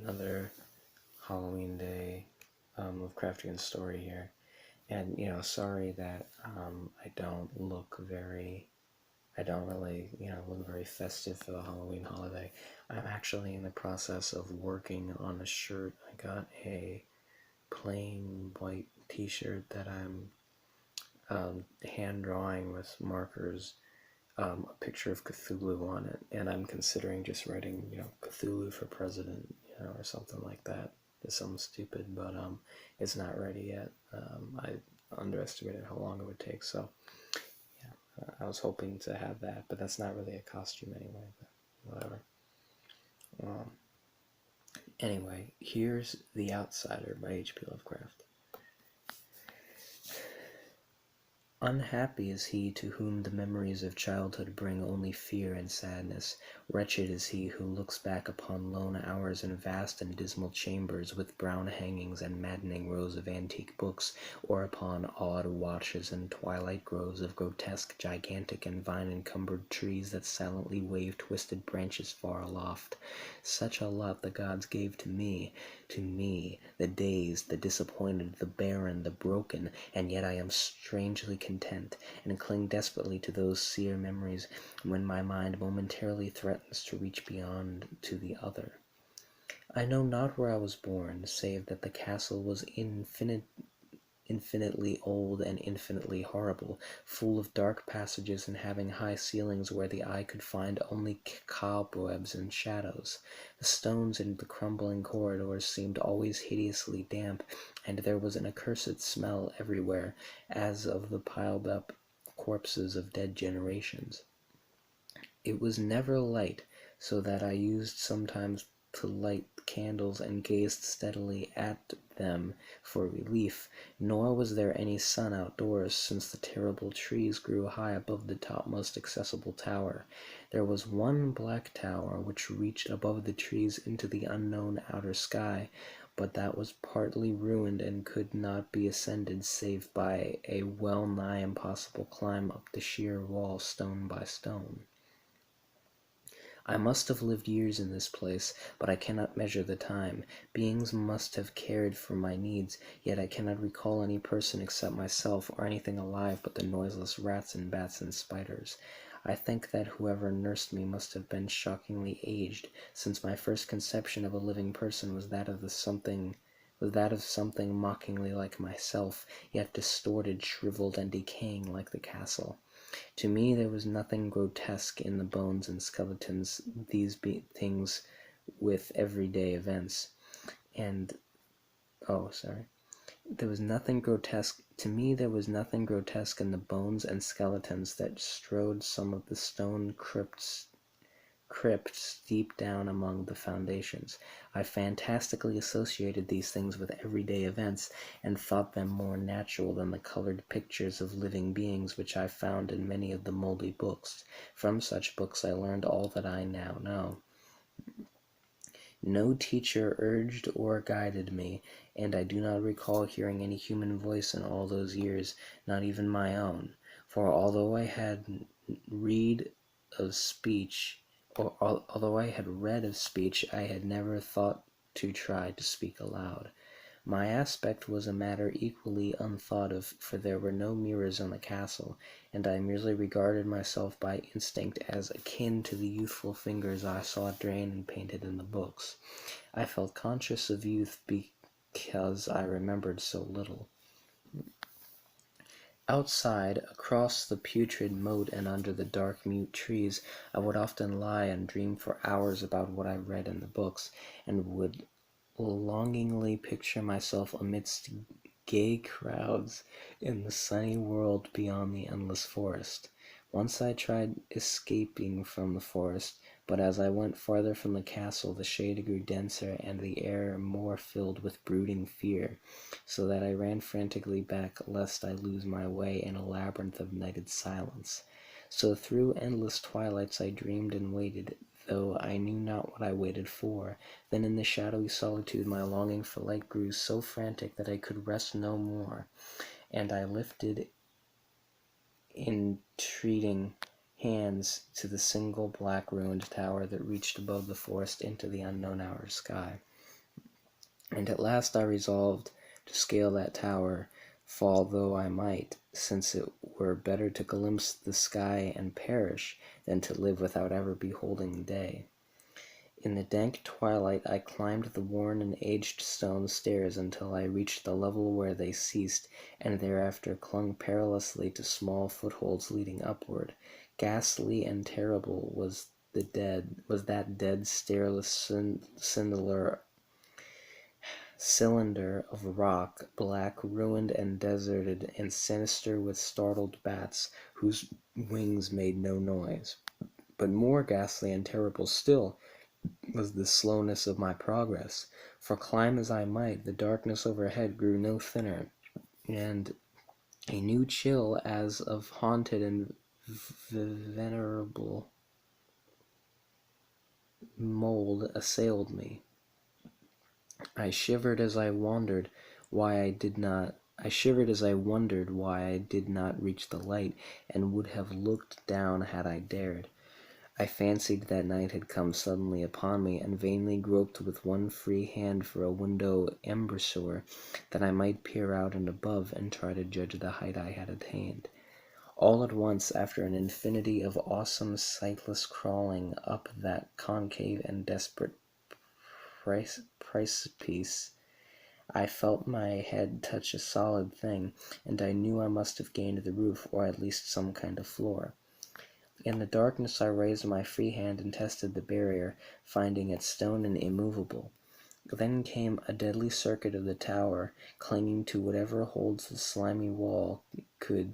another Halloween Day Lovecraftian story here. And, sorry that I don't really, look very festive for the Halloween holiday. I'm actually in the process of working on a shirt. I got a plain white t-shirt that I'm hand drawing with markers, a picture of Cthulhu on it, and I'm considering just writing, Cthulhu for president, or something like that. It's something stupid, but it's not ready yet. I underestimated how long it would take, so yeah, I was hoping to have that, but that's not really a costume anyway, but whatever. Um, anyway, here's The Outsider by H.P. Lovecraft. Unhappy is he to whom the memories of childhood bring only fear and sadness. Wretched is he who looks back upon lone hours in vast and dismal chambers with brown hangings and maddening rows of antique books, or upon odd watches and twilight groves of grotesque, gigantic, and vine-encumbered trees that silently wave twisted branches far aloft. Such a lot the gods gave to me, the dazed, the disappointed, the barren, the broken, and yet I am strangely content, and cling desperately to those sere memories when my mind momentarily threatens to reach beyond to the other. I know not where I was born, save that the castle was infinitely old and infinitely horrible, full of dark passages and having high ceilings where the eye could find only cobwebs and shadows. The stones in the crumbling corridors seemed always hideously damp, and there was an accursed smell everywhere, as of the piled-up corpses of dead generations. It was never light, so that I used sometimes to light candles and gazed steadily at them for relief, nor was there any sun outdoors, since the terrible trees grew high above the topmost accessible tower. There was one black tower which reached above the trees into the unknown outer sky, but that was partly ruined and could not be ascended save by a well-nigh impossible climb up the sheer wall stone by stone. I must have lived years in this place, but I cannot measure the time. Beings must have cared for my needs, yet I cannot recall any person except myself, or anything alive but the noiseless rats and bats and spiders. I think that whoever nursed me must have been shockingly aged, since my first conception of a living person was that of something mockingly like myself, yet distorted, shriveled, and decaying like the castle. To me there was nothing grotesque in the bones and skeletons, these things with everyday events. There was nothing grotesque. To me there was nothing grotesque in the bones and skeletons that strewed some of the stone crypts deep down among the foundations. I fantastically associated these things with everyday events, and thought them more natural than the colored pictures of living beings which I found in many of the moldy books. From such books I learned all that I now know. No teacher urged or guided me, and I do not recall hearing any human voice in all those years, not even my own. For although I had read of speech, I had never thought to try to speak aloud. My aspect was a matter equally unthought of, for there were no mirrors in the castle, and I merely regarded myself by instinct as akin to the youthful fingers I saw drawn and painted in the books. I felt conscious of youth because I remembered so little. Outside, across the putrid moat and under the dark mute trees, I would often lie and dream for hours about what I read in the books, and would longingly picture myself amidst gay crowds in the sunny world beyond the endless forest. Once I tried escaping from the forest, but as I went farther from the castle the shade grew denser and the air more filled with brooding fear, so that I ran frantically back lest I lose my way in a labyrinth of nighted silence. So through endless twilights I dreamed and waited, though I knew not what I waited for. Then in the shadowy solitude my longing for light grew so frantic that I could rest no more, and I lifted entreating hands to the single black ruined tower that reached above the forest into the unknown outer sky. and at last I resolved to scale that tower, fall though I might, since it were better to glimpse the sky and perish than to live without ever beholding day. In the dank twilight I climbed the worn and aged stone stairs until I reached the level where they ceased, and thereafter clung perilously to small footholds leading upward. Ghastly and terrible was that dead stareless cylinder of rock, black, ruined, and deserted, and sinister with startled bats whose wings made no noise. But more ghastly and terrible still was the slowness of my progress, for climb as I might, the darkness overhead grew no thinner, and a new chill as of haunted and venerable mold assailed me. I shivered as I wondered why I did not reach the light, and would have looked down had I dared. I fancied that night had come suddenly upon me, and vainly groped with one free hand for a window embrasure, that I might peer out and above, and try to judge the height I had attained. All at once, after an infinity of awesome sightless crawling up that concave and desperate precipice, I felt my head touch a solid thing, and I knew I must have gained the roof, or at least some kind of floor. In the darkness I raised my free hand and tested the barrier, finding it stone and immovable. Then came a deadly circuit of the tower, clinging to whatever holds the slimy wall could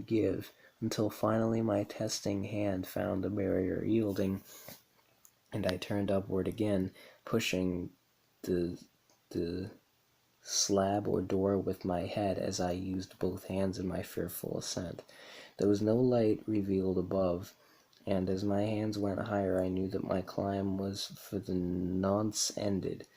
give, until finally my testing hand found the barrier yielding, and I turned upward again, pushing the slab or door with my head as I used both hands in my fearful ascent. There was no light revealed above, and as my hands went higher I knew that my climb was for the nonce ended,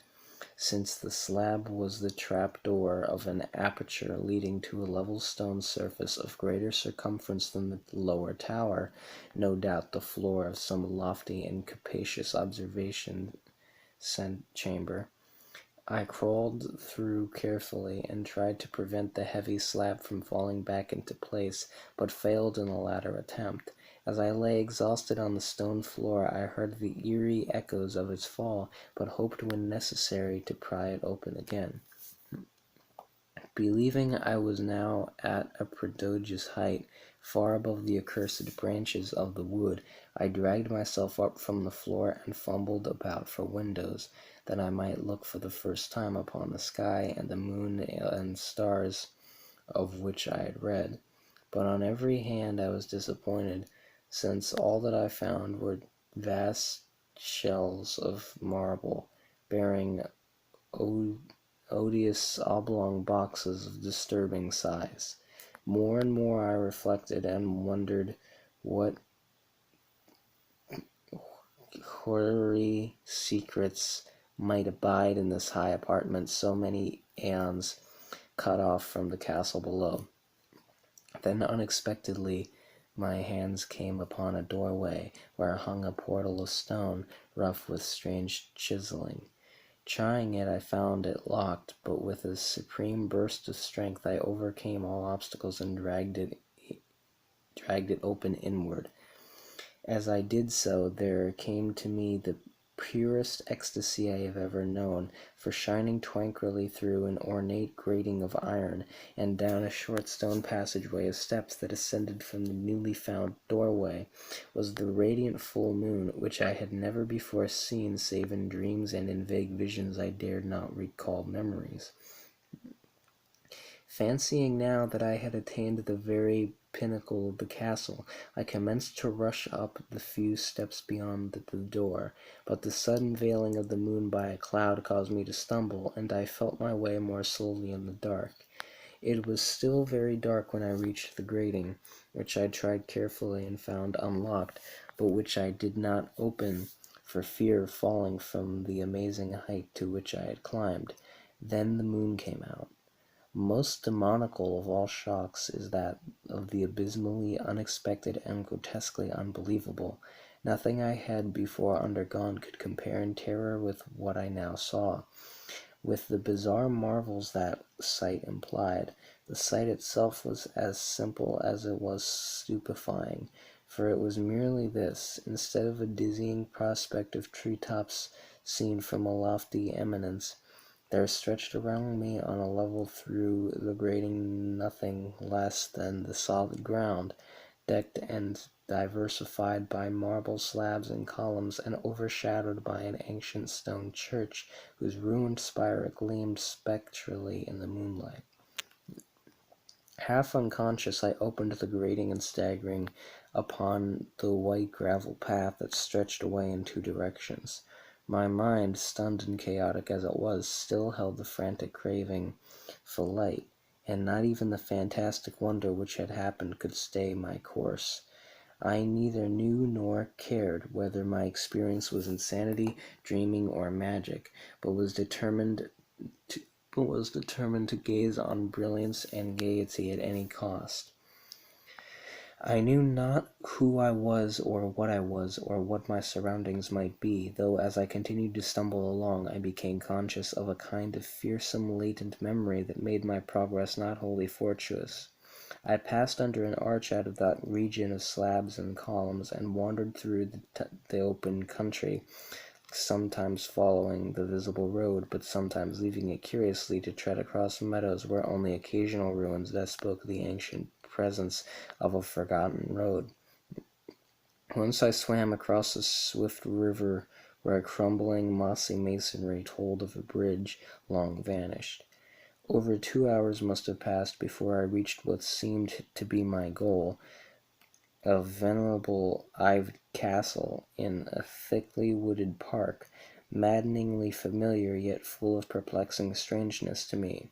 since the slab was the trap-door of an aperture leading to a level stone surface of greater circumference than the lower tower, no doubt the floor of some lofty and capacious observation chamber. I crawled through carefully, and tried to prevent the heavy slab from falling back into place, but failed in the latter attempt. As I lay exhausted on the stone floor, I heard the eerie echoes of its fall, but hoped when necessary to pry it open again. Believing I was now at a prodigious height, far above the accursed branches of the wood, I dragged myself up from the floor and fumbled about for windows, that I might look for the first time upon the sky and the moon and stars of which I had read. But on every hand I was disappointed, since all that I found were vast shells of marble, bearing odious oblong boxes of disturbing size. More and more I reflected and wondered what hoary secrets might abide in this high apartment so many aeons cut off from the castle below. Then unexpectedly my hands came upon a doorway where hung a portal of stone, rough with strange chiseling. Trying it, I found it locked, but with a supreme burst of strength I overcame all obstacles and dragged it open inward. As I did so, there came to me the purest ecstasy I have ever known, for shining tranquilly through an ornate grating of iron, and down a short stone passageway of steps that ascended from the newly found doorway, was the radiant full moon, which I had never before seen save in dreams and in vague visions I dared not recall memories. Fancying now that I had attained the very pinnacle of the castle, I commenced to rush up the few steps beyond the door, but the sudden veiling of the moon by a cloud caused me to stumble, and I felt my way more slowly in the dark. It was still very dark when I reached the grating, which I tried carefully and found unlocked, but which I did not open for fear of falling from the amazing height to which I had climbed. Then the moon came out. Most demoniacal of all shocks is that of the abysmally unexpected and grotesquely unbelievable. Nothing I had before undergone could compare in terror with what I now saw. With the bizarre marvels that sight implied, the sight itself was as simple as it was stupefying, for it was merely this: instead of a dizzying prospect of tree-tops seen from a lofty eminence, there stretched around me on a level through the grating nothing less than the solid ground, decked and diversified by marble slabs and columns, and overshadowed by an ancient stone church whose ruined spire gleamed spectrally in the moonlight. Half unconscious, I opened the grating and staggering upon the white gravel path that stretched away in two directions. My mind, stunned and chaotic as it was, still held the frantic craving for light, and not even the fantastic wonder which had happened could stay my course. I neither knew nor cared whether my experience was insanity, dreaming, or magic, but was determined to gaze on brilliance and gaiety at any cost. I knew not who I was, or what my surroundings might be, though as I continued to stumble along I became conscious of a kind of fearsome latent memory that made my progress not wholly fortuitous. I passed under an arch out of that region of slabs and columns, and wandered through the open country, sometimes following the visible road, but sometimes leaving it curiously to tread across meadows where only occasional ruins that spoke of the ancient presence of a forgotten road. Once I swam across a swift river where a crumbling, mossy masonry told of a bridge long vanished. Over 2 hours must have passed before I reached what seemed to be my goal, a venerable ived castle in a thickly wooded park, maddeningly familiar yet full of perplexing strangeness to me.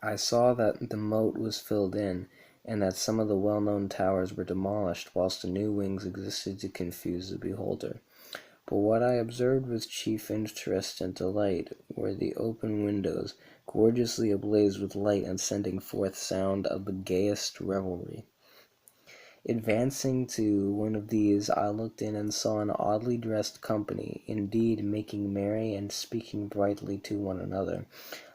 I saw that the moat was filled in, and that some of the well-known towers were demolished, whilst new wings existed to confuse the beholder. But what I observed with chief interest and delight were the open windows, gorgeously ablaze with light and sending forth sound of the gayest revelry. Advancing to one of these, I looked in and saw an oddly dressed company, indeed making merry and speaking brightly to one another.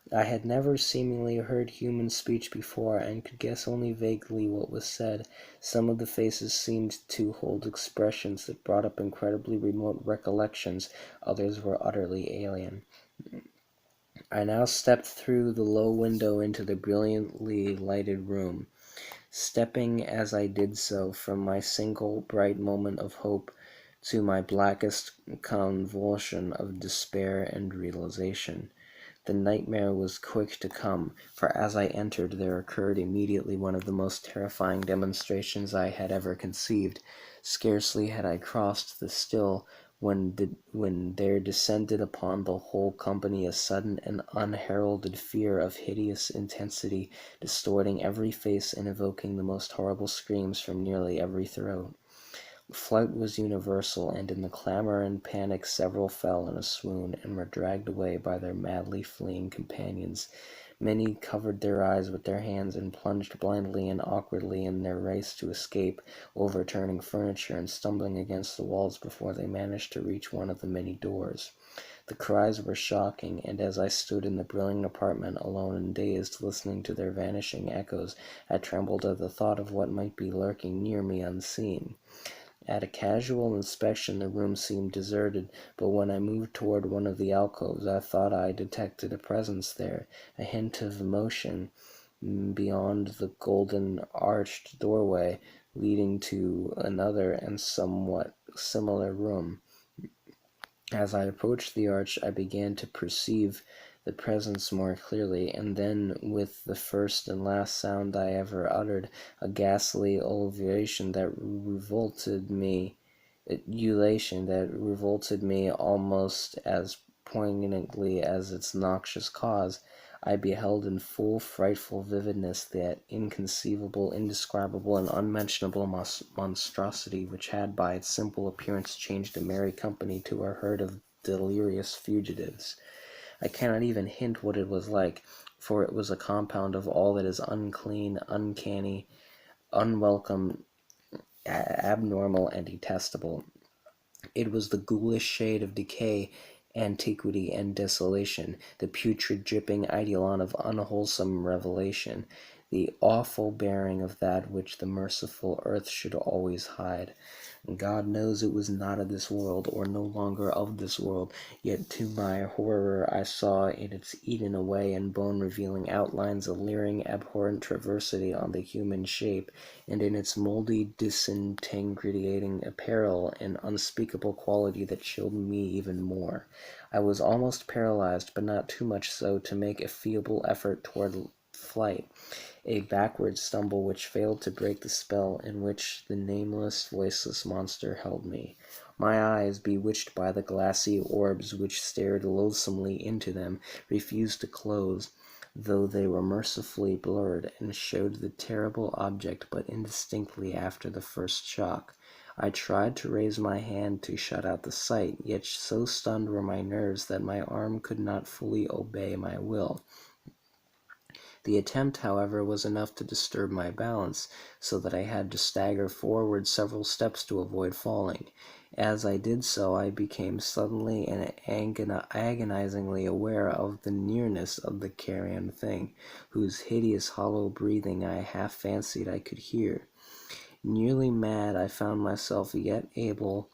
I had never seemingly heard human speech before, and could guess only vaguely what was said. Some of the faces seemed to hold expressions that brought up incredibly remote recollections, others were utterly alien. I now stepped through the low window into the brilliantly lighted room, stepping as I did so from my single bright moment of hope to my blackest convulsion of despair and realization. The nightmare was quick to come, for as I entered there occurred immediately one of the most terrifying demonstrations I had ever conceived. Scarcely had I crossed the still when there descended upon the whole company a sudden and unheralded fear of hideous intensity, distorting every face and evoking the most horrible screams from nearly every throat. Flight was universal, and in the clamor and panic several fell in a swoon, and were dragged away by their madly fleeing companions. Many covered their eyes with their hands, and plunged blindly and awkwardly in their race to escape, overturning furniture and stumbling against the walls before they managed to reach one of the many doors. The cries were shocking, and as I stood in the brilliant apartment, alone and dazed, listening to their vanishing echoes, I trembled at the thought of what might be lurking near me unseen. At a casual inspection the room seemed deserted, but when I moved toward one of the alcoves I thought I detected a presence there, a hint of motion beyond the golden arched doorway leading to another and somewhat similar room. As I approached the arch I began to perceive the presence more clearly, and then, with the first and last sound I ever uttered, a ghastly ululation that revolted me almost as poignantly as its noxious cause, I beheld in full frightful vividness that inconceivable, indescribable, and unmentionable monstrosity which had by its simple appearance changed a merry company to a herd of delirious fugitives. I cannot even hint what it was like, for it was a compound of all that is unclean, uncanny, unwelcome, abnormal and detestable. It was the ghoulish shade of decay, antiquity, and desolation, the putrid dripping eidolon of unwholesome revelation, the awful bearing of that which the merciful earth should always hide. God knows it was not of this world, or no longer of this world, yet to my horror I saw in its eaten away and bone-revealing outlines a leering, abhorrent traversity on the human shape, and in its mouldy, disintegrating apparel an unspeakable quality that chilled me even more. I was almost paralyzed, but not too much so to make a feeble effort toward flight, a backward stumble which failed to break the spell in which the nameless, voiceless monster held me. My eyes, bewitched by the glassy orbs which stared loathsomely into them, refused to close, though they were mercifully blurred, and showed the terrible object but indistinctly after the first shock. I tried to raise my hand to shut out the sight, yet so stunned were my nerves that my arm could not fully obey my will. The attempt, however, was enough to disturb my balance, so that I had to stagger forward several steps to avoid falling. As I did so, I became suddenly and agonizingly aware of the nearness of the carrion thing, whose hideous hollow breathing I half fancied I could hear. Nearly mad, I found myself yet able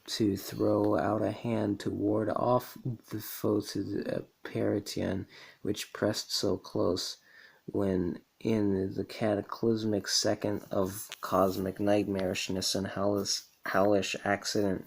to throw out a hand to ward off the foetid apparition which pressed so close, when in the cataclysmic second of cosmic nightmarishness and hellish accident,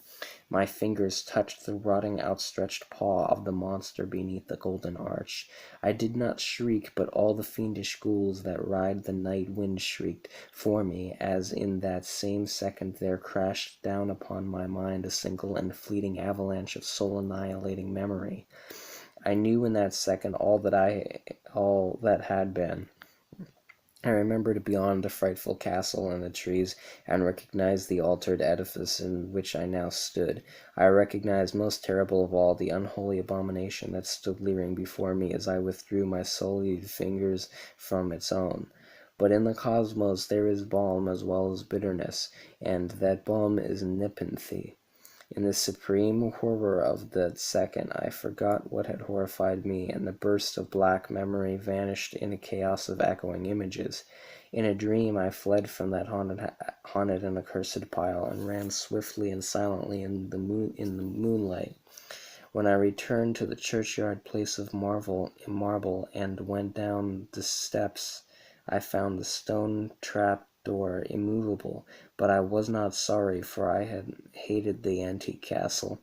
my fingers touched the rotting outstretched paw of the monster beneath the golden arch. I did not shriek, but all the fiendish ghouls that ride the night wind shrieked for me, as in that same second there crashed down upon my mind a single and fleeting avalanche of soul-annihilating memory. I knew in that second all that had been. I remembered beyond the frightful castle and the trees, and recognized the altered edifice in which I now stood. I recognized, most terrible of all, the unholy abomination that stood leering before me as I withdrew my sullied fingers from its own. But in the cosmos there is balm as well as bitterness, and that balm is nepenthe. In the supreme horror of that second I forgot what had horrified me, and the burst of black memory vanished in a chaos of echoing images. In a dream I fled from that haunted and accursed pile, and ran swiftly and silently in the moonlight. When I returned to the churchyard place of marble, and went down the steps, I found the stone trap door immovable, but I was not sorry, for I had hated the antique castle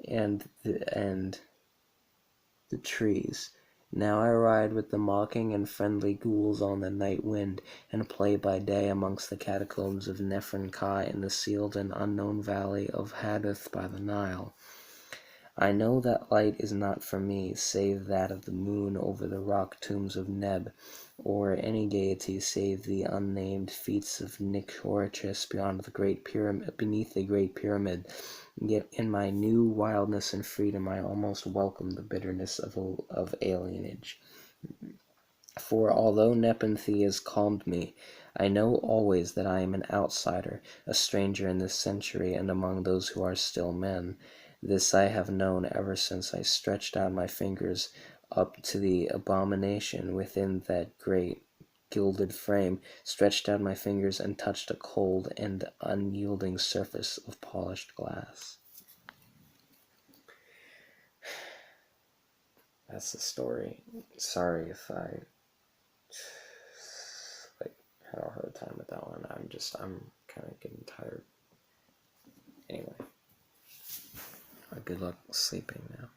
and the trees. Now I ride with the mocking and friendly ghouls on the night wind, and play by day amongst the catacombs of Neferenkai in the sealed and unknown valley of Hadith by the Nile. I know that light is not for me, save that of the moon over the rock tombs of Neb, or any deity save the unnamed feats of Nicoratus beneath the great pyramid. Yet in my new wildness and freedom I almost welcome the bitterness of alienage. For although Nepenthe has calmed me, I know always that I am an outsider, a stranger in this century and among those who are still men. This I have known ever since I stretched out my fingers up to the abomination within that great gilded frame, stretched out my fingers and touched a cold and unyielding surface of polished glass. That's the story. Sorry if I had a hard time with that one. I'm kind of getting tired. Anyway, good luck sleeping now.